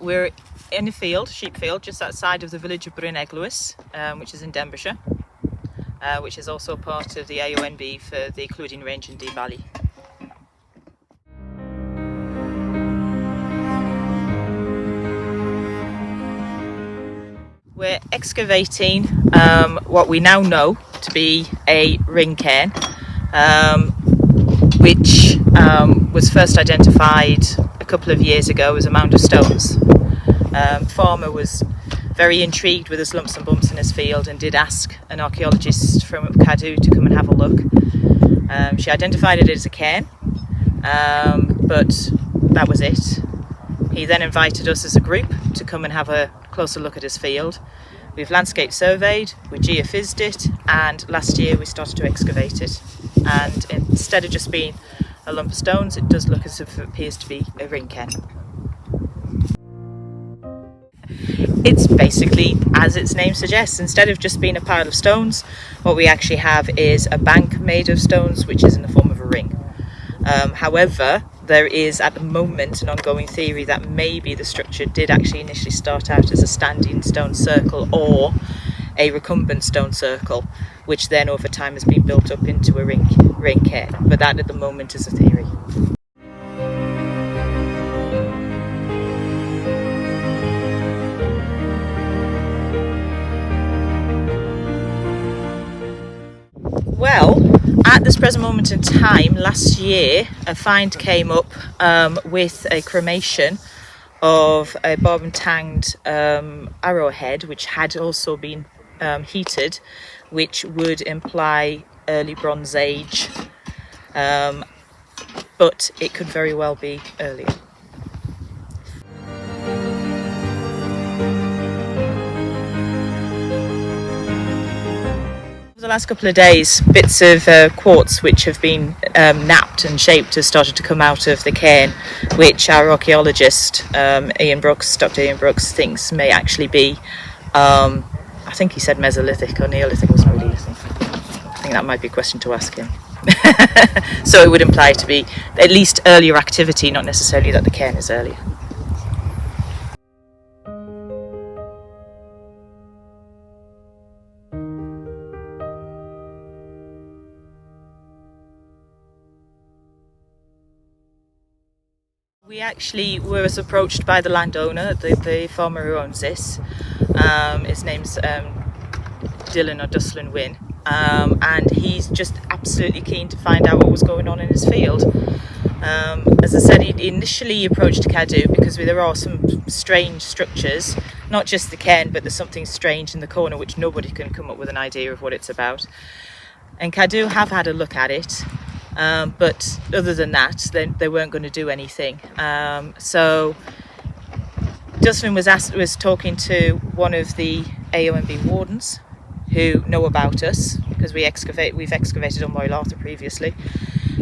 We're in a field, sheep field, just outside of the village of Bryneglwys, which is in Denbighshire, which is also part of the AONB for the Clwydian Range Archaeological. We're excavating what we now know to be a ring cairn, which was first identified a couple of years ago as a mound of stones. Farmer was very intrigued with his lumps and bumps in his field and did ask an archaeologist from Cloddio to come and have a look. She identified it as a cairn, but that was it. He then invited us as a group to come and have a closer look at his field. We've landscape surveyed, we geophysied it, and last year we started to excavate it. And instead of just being a lump of stones, it does look as if it appears to be a ring cairn. It's basically, as its name suggests, instead of just being a pile of stones, what we actually have is a bank made of stones, which is in the form of a ring. However, there is at the moment an ongoing theory that maybe the structure did actually initially start out as a standing stone circle or a recumbent stone circle, which then over time has been built up into a ring cairn. But that at the moment is a theory. Well, at this present moment in time, last year, a find came up with a cremation of a barb and tanged arrowhead, which had also been heated, which would imply early Bronze Age, but it could very well be earlier. The last couple of days, bits of quartz which have been knapped and shaped have started to come out of the cairn, which our archaeologist Dr. Ian Brooks thinks may actually be, I think he said Mesolithic or Neolithic, wasn't really listening. I think that might be a question to ask him. So it would imply to be at least earlier activity, not necessarily that the cairn is earlier. We actually were approached by the landowner, the farmer who owns this. His name's Dylan or Duslin Wynn, and he's just absolutely keen to find out what was going on in his field. As I said, he initially approached Cloddio because there are some strange structures, not just the cairn, but there's something strange in the corner which nobody can come up with an idea of what it's about. And Cloddio have had a look at it. But other than that, they weren't going to do anything. So Duslin was talking to one of the AONB wardens who know about us, because we've excavated on Moel Arthur previously,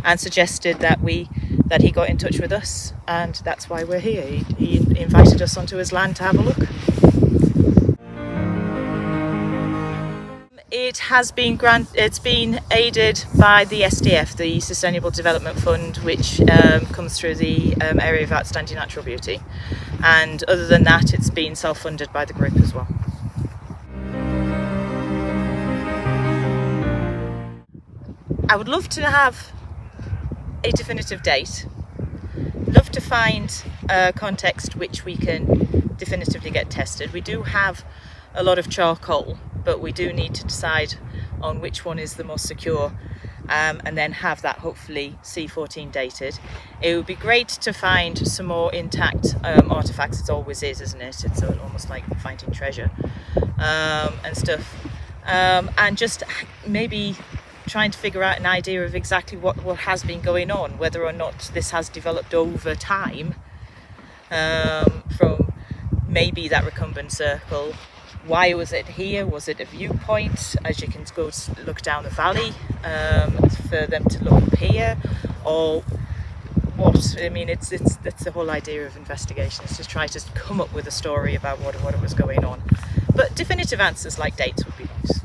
and suggested that he got in touch with us, and that's why we're here. He invited us onto his land to have a look. It has been it's been aided by the SDF, the Sustainable Development Fund, which comes through the area of outstanding natural beauty. And other than that, it's been self-funded by the group as well. I would love to have a definitive date. Love to find a context which we can definitively get tested. We do have a lot of charcoal, but we do need to decide on which one is the most secure, and then have that hopefully C14 dated. It would be great to find some more intact artifacts. It always is, isn't it? It's almost like finding treasure and stuff, and just maybe trying to figure out an idea of exactly what has been going on, whether or not this has developed over time, from maybe that recumbent circle. Why was it here? Was it a viewpoint, as you can go look down the valley, for them to look up here, or what? I mean, it's the whole idea of investigation, is to try to come up with a story about what was going on. But definitive answers like dates would be nice.